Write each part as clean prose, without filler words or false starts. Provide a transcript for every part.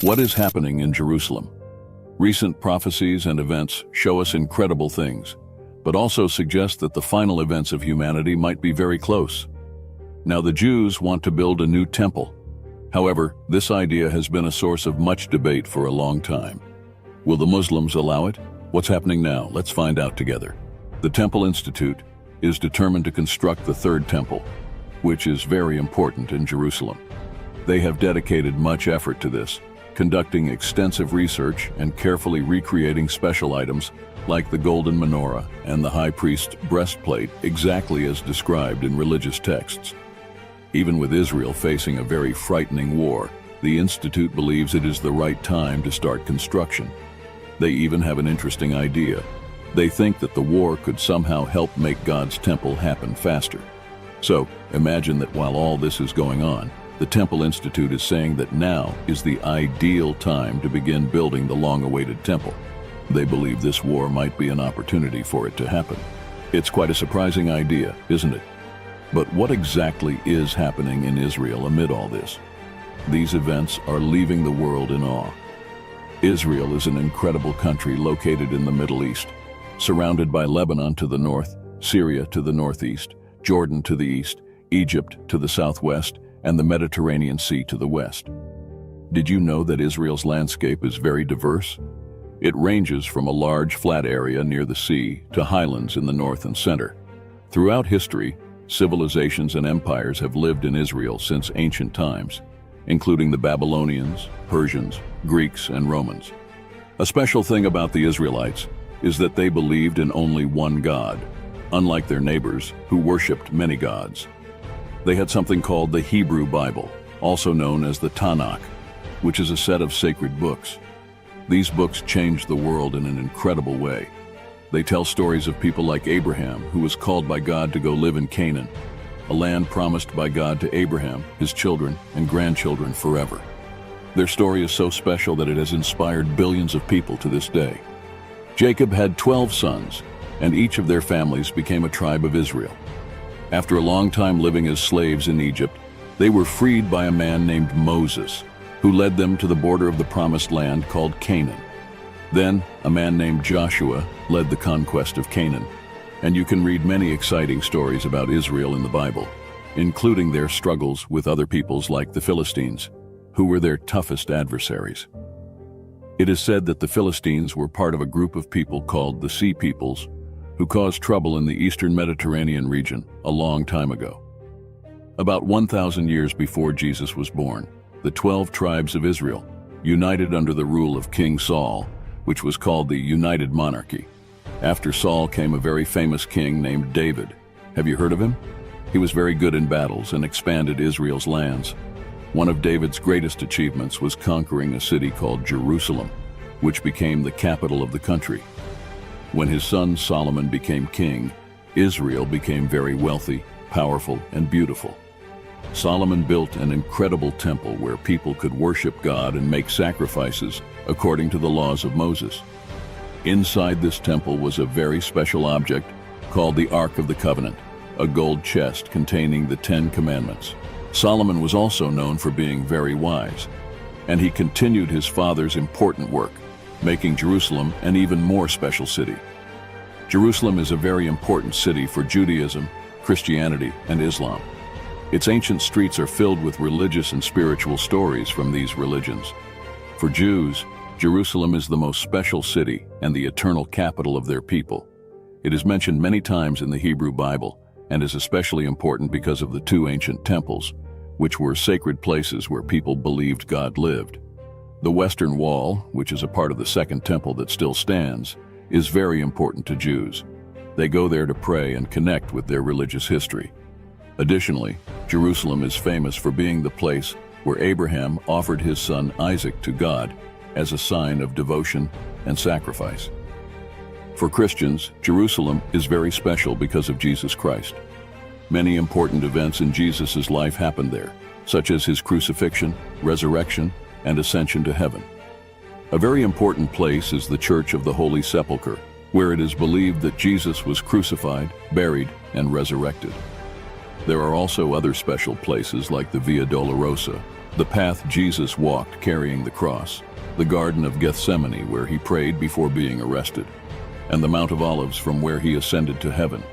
What is happening in Jerusalem? Recent prophecies and events show us incredible things, but also suggest that the final events of humanity might be very close. Now, the Jews want to build a new temple. However, this idea has been a source of much debate for a long time. Will the Muslims allow it? What's happening now? Let's find out together. The Temple Institute is determined to construct the third temple, which is very important in Jerusalem. They have dedicated much effort to this, conducting extensive research and carefully recreating special items like the golden menorah and the high priest's breastplate exactly as described in religious texts. Even with Israel facing a very frightening war, the Institute believes it is the right time to start construction. They even have an interesting idea. They think that the war could somehow help make God's temple happen faster. So, imagine that while all this is going on, the Temple Institute is saying that now is the ideal time to begin building the long-awaited temple. They believe this war might be an opportunity for it to happen. It's quite a surprising idea, isn't it? But what exactly is happening in Israel amid all this? These events are leaving the world in awe. Israel is an incredible country located in the Middle East, surrounded by Lebanon to the north, Syria to the northeast, Jordan to the east, Egypt to the southwest, and the Mediterranean Sea to the west. Did you know that Israel's landscape is very diverse? It ranges from a large flat area near the sea to highlands in the north and center. Throughout history, civilizations and empires have lived in Israel since ancient times, including the Babylonians, Persians, Greeks, and Romans. A special thing about the Israelites is that they believed in only one God, unlike their neighbors who worshipped many gods. They had something called the Hebrew Bible, also known as the Tanakh, which is a set of sacred books. These books changed the world in an incredible way. They tell stories of people like Abraham, who was called by God to go live in Canaan, a land promised by God to Abraham, his children, and grandchildren forever. Their story is so special that it has inspired billions of people to this day. Jacob had 12 sons, and each of their families became a tribe of Israel. After a long time living as slaves in Egypt, they were freed by a man named Moses, who led them to the border of the promised land called Canaan. Then, a man named Joshua led the conquest of Canaan, and you can read many exciting stories about Israel in the Bible, including their struggles with other peoples like the Philistines, who were their toughest adversaries. It is said that the Philistines were part of a group of people called the Sea Peoples, who caused trouble in the eastern Mediterranean region a long time ago. About 1,000 years before Jesus was born, the 12 tribes of Israel, united under the rule of King Saul, which was called the United Monarchy. After Saul came a very famous king named David. Have you heard of him? He was very good in battles and expanded Israel's lands. One of David's greatest achievements was conquering a city called Jerusalem, which became the capital of the country. When his son Solomon became king, Israel became very wealthy, powerful, and beautiful. Solomon built an incredible temple where people could worship God and make sacrifices according to the laws of Moses. Inside this temple was a very special object called the Ark of the Covenant, a gold chest containing the 10 Commandments. Solomon was also known for being very wise, and he continued his father's important work, making Jerusalem an even more special city. Jerusalem is a very important city for Judaism, Christianity, and Islam. Its ancient streets are filled with religious and spiritual stories from these religions. For Jews, Jerusalem is the most special city and the eternal capital of their people. It is mentioned many times in the Hebrew Bible and is especially important because of the 2 ancient temples, which were sacred places where people believed God lived. The Western Wall, which is a part of the Second Temple that still stands, is very important to Jews. They go there to pray and connect with their religious history. Additionally, Jerusalem is famous for being the place where Abraham offered his son Isaac to God as a sign of devotion and sacrifice. For Christians, Jerusalem is very special because of Jesus Christ. Many important events in Jesus' life happened there, such as his crucifixion, resurrection, and ascension to heaven. A very important place is the Church of the Holy Sepulchre, where it is believed that Jesus was crucified, buried, and resurrected. There are also other special places like the Via Dolorosa, the path Jesus walked carrying the cross, the Garden of Gethsemane where he prayed before being arrested, and the Mount of Olives from where he ascended to heaven.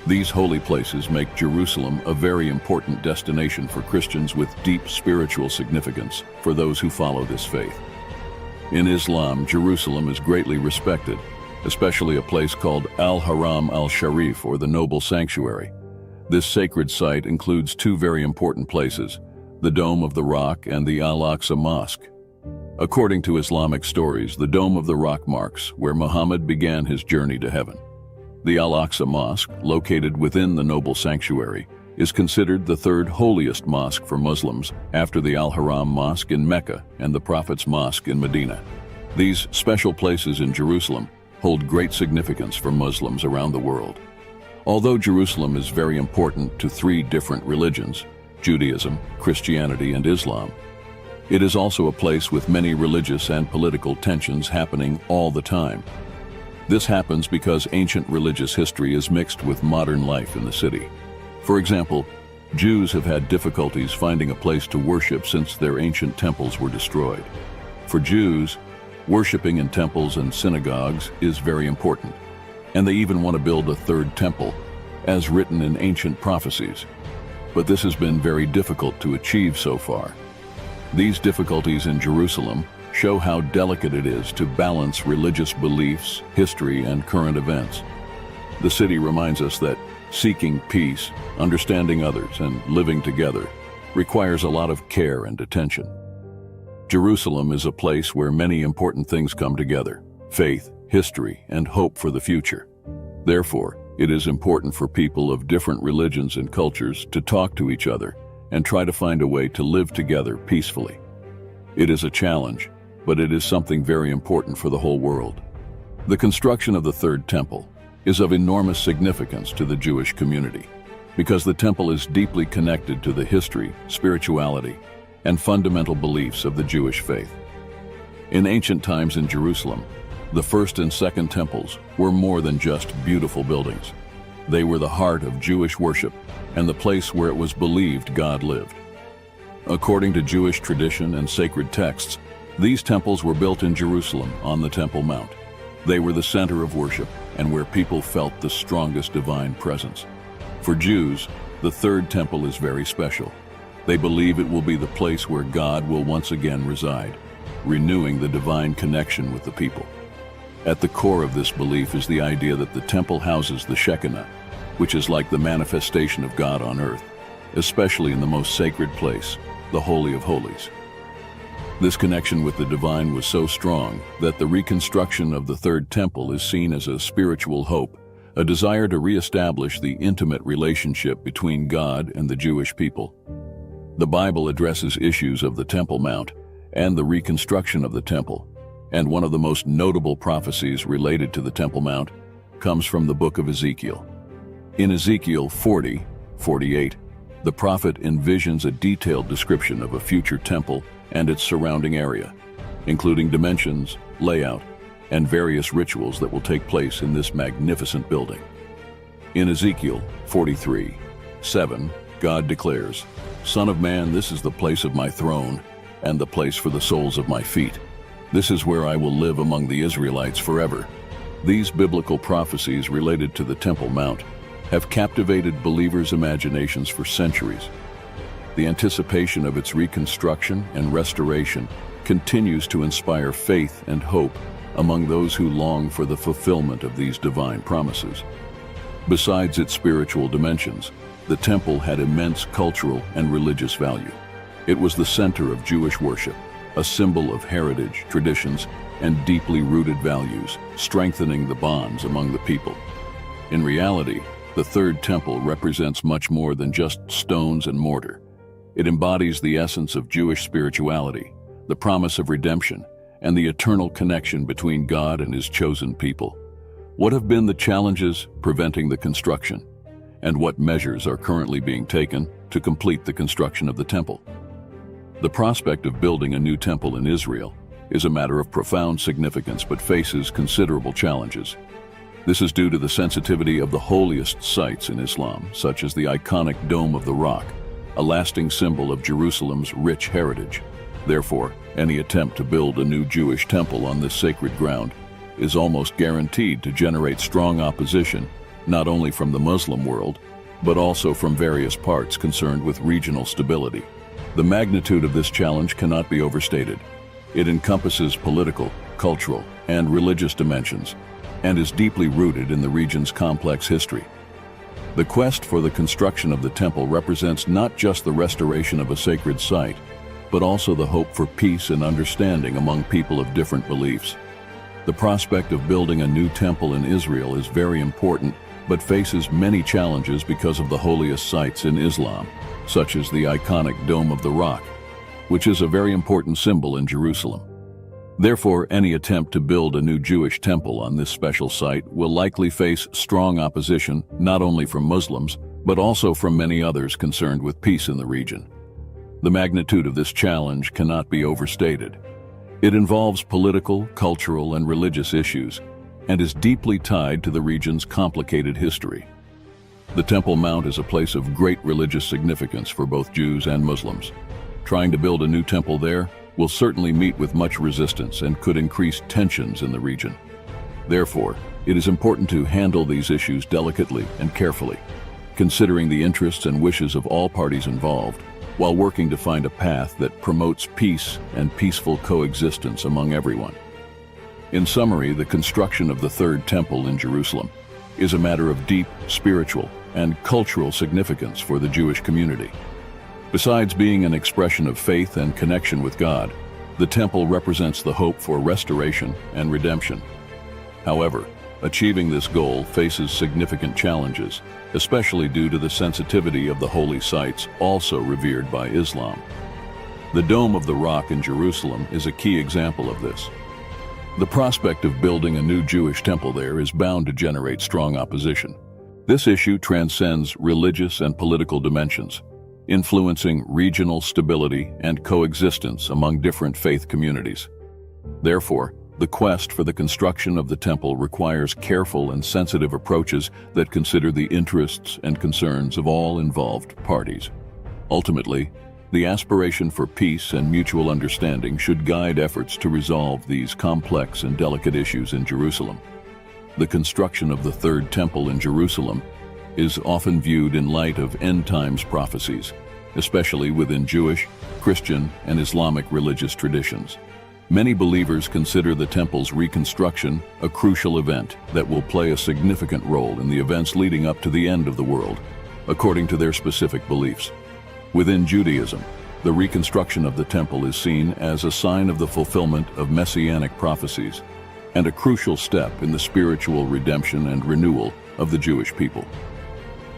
These holy places make Jerusalem a very important destination for Christians with deep spiritual significance for those who follow this faith. In Islam, Jerusalem is greatly respected, especially a place called Al-Haram al-Sharif, or the Noble Sanctuary. This sacred site includes two very important places, the Dome of the Rock and the Al-Aqsa Mosque. According to Islamic stories, the Dome of the Rock marks where Muhammad began his journey to heaven. The Al-Aqsa Mosque, located within the Noble Sanctuary, is considered the third holiest mosque for Muslims after the Al-Haram Mosque in Mecca and the Prophet's Mosque in Medina. These special places in Jerusalem hold great significance for Muslims around the world. Although Jerusalem is very important to three different religions, Judaism, Christianity, and Islam, it is also a place with many religious and political tensions happening all the time. This happens because ancient religious history is mixed with modern life in the city. For example, Jews have had difficulties finding a place to worship since their ancient temples were destroyed. For Jews, worshiping in temples and synagogues is very important, and they even want to build a third temple, as written in ancient prophecies. But this has been very difficult to achieve so far. These difficulties in Jerusalem show how delicate it is to balance religious beliefs, history, and current events. The city reminds us that seeking peace, understanding others, and living together requires a lot of care and attention. Jerusalem is a place where many important things come together: faith, history, and hope for the future. Therefore, it is important for people of different religions and cultures to talk to each other and try to find a way to live together peacefully. It is a challenge, but it is something very important for the whole world. The construction of the Third Temple is of enormous significance to the Jewish community because the temple is deeply connected to the history, spirituality, and fundamental beliefs of the Jewish faith. In ancient times in Jerusalem, the first and second temples were more than just beautiful buildings. They were the heart of Jewish worship and the place where it was believed God lived. According to Jewish tradition and sacred texts, these temples were built in Jerusalem on the Temple Mount. They were the center of worship and where people felt the strongest divine presence. For Jews, the Third Temple is very special. They believe it will be the place where God will once again reside, renewing the divine connection with the people. At the core of this belief is the idea that the temple houses the Shekinah, which is like the manifestation of God on earth, especially in the most sacred place, the Holy of Holies. This connection with the divine was so strong that the reconstruction of the Third Temple is seen as a spiritual hope, a desire to reestablish the intimate relationship between God and the Jewish people. The Bible addresses issues of the Temple Mount and the reconstruction of the temple, and one of the most notable prophecies related to the Temple Mount comes from the book of Ezekiel. In Ezekiel 40:48, the prophet envisions a detailed description of a future temple and its surrounding area, including dimensions, layout, and various rituals that will take place in this magnificent building. In Ezekiel 43:7, God declares, "Son of man, this is the place of my throne and the place for the soles of my feet. This is where I will live among the Israelites forever." These biblical prophecies related to the Temple Mount have captivated believers' imaginations for centuries. The anticipation of its reconstruction and restoration continues to inspire faith and hope among those who long for the fulfillment of these divine promises. Besides its spiritual dimensions, the temple had immense cultural and religious value. It was the center of Jewish worship, a symbol of heritage, traditions, and deeply rooted values, strengthening the bonds among the people. In reality, the Third Temple represents much more than just stones and mortar. It embodies the essence of Jewish spirituality, the promise of redemption, and the eternal connection between God and His chosen people. What have been the challenges preventing the construction, and what measures are currently being taken to complete the construction of the temple? The prospect of building a new temple in Israel is a matter of profound significance but faces considerable challenges. This is due to the sensitivity of the holiest sites in Islam, such as the iconic Dome of the Rock, a lasting symbol of Jerusalem's rich heritage. Therefore, any attempt to build a new Jewish temple on this sacred ground is almost guaranteed to generate strong opposition, not only from the Muslim world, but also from various parts concerned with regional stability. The magnitude of this challenge cannot be overstated. It encompasses political, cultural, and religious dimensions, and is deeply rooted in the region's complex history. The quest for the construction of the temple represents not just the restoration of a sacred site, but also the hope for peace and understanding among people of different beliefs. The prospect of building a new temple in Israel is very important, but faces many challenges because of the holiest sites in Islam, such as the iconic Dome of the Rock, which is a very important symbol in Jerusalem. Therefore, any attempt to build a new Jewish temple on this special site will likely face strong opposition not only from Muslims, but also from many others concerned with peace in the region. The magnitude of this challenge cannot be overstated. It involves political, cultural, and religious issues, and is deeply tied to the region's complicated history. The Temple Mount is a place of great religious significance for both Jews and Muslims. Trying to build a new temple there will certainly meet with much resistance and could increase tensions in the region. Therefore, it is important to handle these issues delicately and carefully, considering the interests and wishes of all parties involved, while working to find a path that promotes peace and peaceful coexistence among everyone. In summary, the construction of the Third Temple in Jerusalem is a matter of deep spiritual and cultural significance for the Jewish community. Besides being an expression of faith and connection with God, the temple represents the hope for restoration and redemption. However, achieving this goal faces significant challenges, especially due to the sensitivity of the holy sites also revered by Islam. The Dome of the Rock in Jerusalem is a key example of this. The prospect of building a new Jewish temple there is bound to generate strong opposition. This issue transcends religious and political dimensions, influencing regional stability and coexistence among different faith communities. Therefore, the quest for the construction of the temple requires careful and sensitive approaches that consider the interests and concerns of all involved parties. Ultimately, the aspiration for peace and mutual understanding should guide efforts to resolve these complex and delicate issues in Jerusalem. The construction of the Third Temple in Jerusalem is often viewed in light of end-times prophecies, especially within Jewish, Christian, and Islamic religious traditions. Many believers consider the temple's reconstruction a crucial event that will play a significant role in the events leading up to the end of the world, according to their specific beliefs. Within Judaism, the reconstruction of the temple is seen as a sign of the fulfillment of messianic prophecies and a crucial step in the spiritual redemption and renewal of the Jewish people.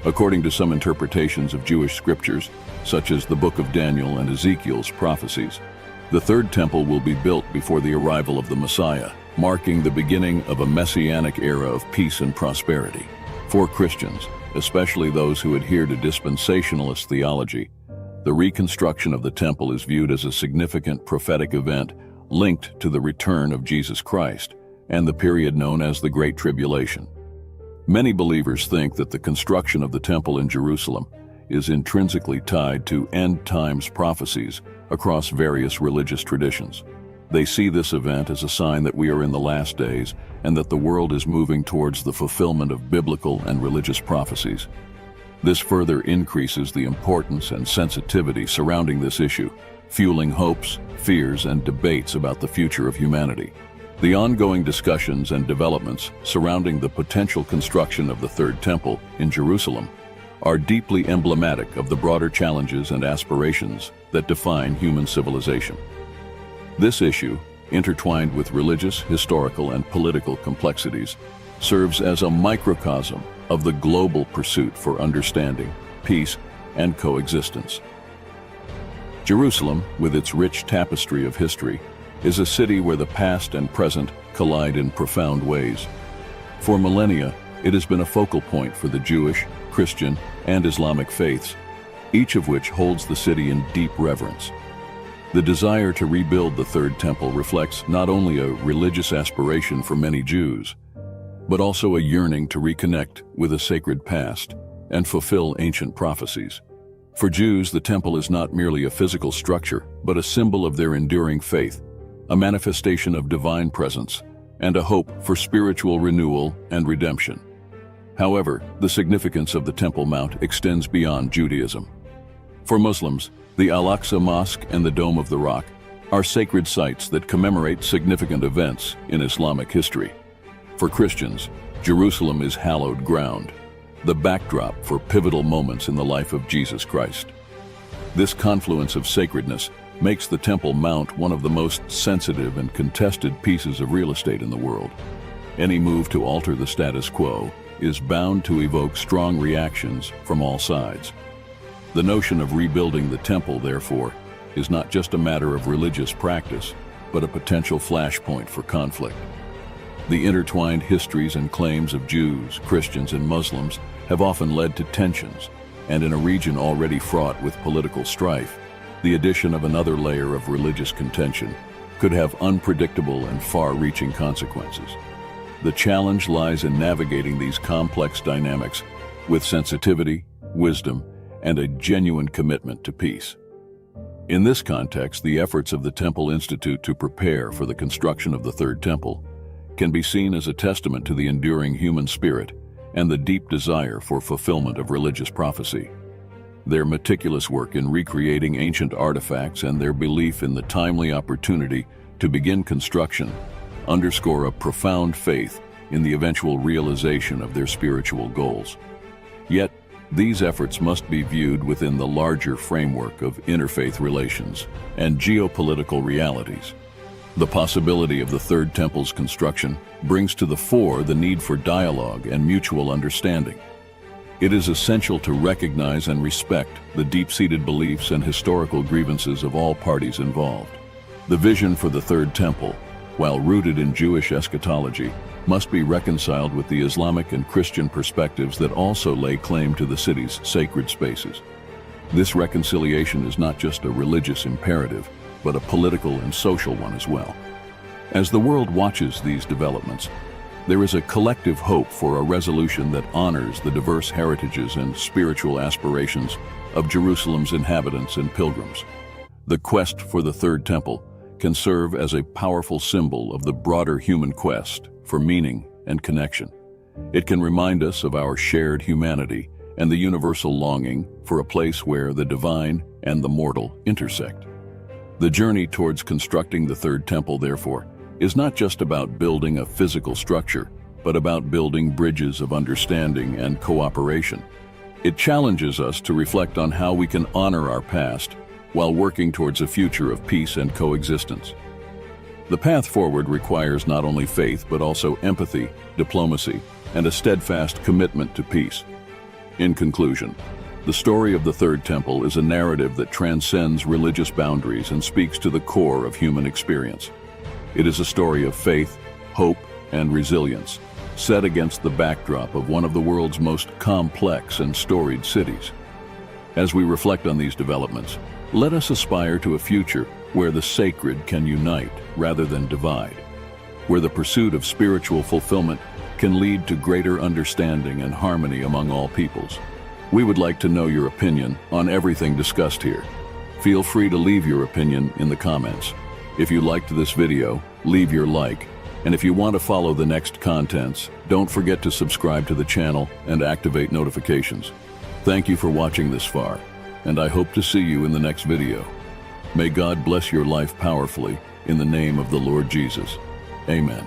According to some interpretations of Jewish scriptures, such as the Book of Daniel and Ezekiel's prophecies, the Third Temple will be built before the arrival of the Messiah, marking the beginning of a messianic era of peace and prosperity. For Christians, especially those who adhere to dispensationalist theology, the reconstruction of the temple is viewed as a significant prophetic event linked to the return of Jesus Christ and the period known as the Great Tribulation. Many believers think that the construction of the temple in Jerusalem is intrinsically tied to end-times prophecies across various religious traditions. They see this event as a sign that we are in the last days and that the world is moving towards the fulfillment of biblical and religious prophecies. This further increases the importance and sensitivity surrounding this issue, fueling hopes, fears, and debates about the future of humanity. The ongoing discussions and developments surrounding the potential construction of the Third Temple in Jerusalem are deeply emblematic of the broader challenges and aspirations that define human civilization. This issue, intertwined with religious, historical, and political complexities, serves as a microcosm of the global pursuit for understanding, peace, and coexistence. Jerusalem, with its rich tapestry of history, is a city where the past and present collide in profound ways. For millennia, it has been a focal point for the Jewish, Christian, and Islamic faiths, each of which holds the city in deep reverence. The desire to rebuild the Third Temple reflects not only a religious aspiration for many Jews, but also a yearning to reconnect with a sacred past and fulfill ancient prophecies. For Jews, the temple is not merely a physical structure, but a symbol of their enduring faith, a manifestation of divine presence, and a hope for spiritual renewal and redemption. However, the significance of the Temple Mount extends beyond Judaism. For Muslims, the Al-Aqsa Mosque and the Dome of the Rock are sacred sites that commemorate significant events in Islamic history. For Christians, Jerusalem is hallowed ground, the backdrop for pivotal moments in the life of Jesus Christ. This confluence of sacredness makes the Temple Mount one of the most sensitive and contested pieces of real estate in the world. Any move to alter the status quo is bound to evoke strong reactions from all sides. The notion of rebuilding the temple, therefore, is not just a matter of religious practice, but a potential flashpoint for conflict. The intertwined histories and claims of Jews, Christians, and Muslims have often led to tensions, and in a region already fraught with political strife, the addition of another layer of religious contention could have unpredictable and far-reaching consequences. The challenge lies in navigating these complex dynamics with sensitivity, wisdom, and a genuine commitment to peace. In this context, the efforts of the Temple Institute to prepare for the construction of the Third Temple can be seen as a testament to the enduring human spirit and the deep desire for fulfillment of religious prophecy. Their meticulous work in recreating ancient artifacts and their belief in the timely opportunity to begin construction underscore a profound faith in the eventual realization of their spiritual goals. Yet, these efforts must be viewed within the larger framework of interfaith relations and geopolitical realities. The possibility of the Third Temple's construction brings to the fore the need for dialogue and mutual understanding. It is essential to recognize and respect the deep-seated beliefs and historical grievances of all parties involved. The vision for the Third Temple, while rooted in Jewish eschatology, must be reconciled with the Islamic and Christian perspectives that also lay claim to the city's sacred spaces. This reconciliation is not just a religious imperative, but a political and social one as well. As the world watches these developments, there is a collective hope for a resolution that honors the diverse heritages and spiritual aspirations of Jerusalem's inhabitants and pilgrims. The quest for the Third Temple can serve as a powerful symbol of the broader human quest for meaning and connection. It can remind us of our shared humanity and the universal longing for a place where the divine and the mortal intersect. The journey towards constructing the Third Temple, therefore, is not just about building a physical structure, but about building bridges of understanding and cooperation. It challenges us to reflect on how we can honor our past while working towards a future of peace and coexistence. The path forward requires not only faith, but also empathy, diplomacy, and a steadfast commitment to peace. In conclusion, the story of the Third Temple is a narrative that transcends religious boundaries and speaks to the core of human experience. It is a story of faith, hope, and resilience, set against the backdrop of one of the world's most complex and storied cities. As we reflect on these developments, let us aspire to a future where the sacred can unite rather than divide, where the pursuit of spiritual fulfillment can lead to greater understanding and harmony among all peoples. We would like to know your opinion on everything discussed here. Feel free to leave your opinion in the comments. If you liked this video, leave your like, and if you want to follow the next contents, don't forget to subscribe to the channel and activate notifications. Thank you for watching this far, and I hope to see you in the next video. May God bless your life powerfully in the name of the Lord Jesus. Amen.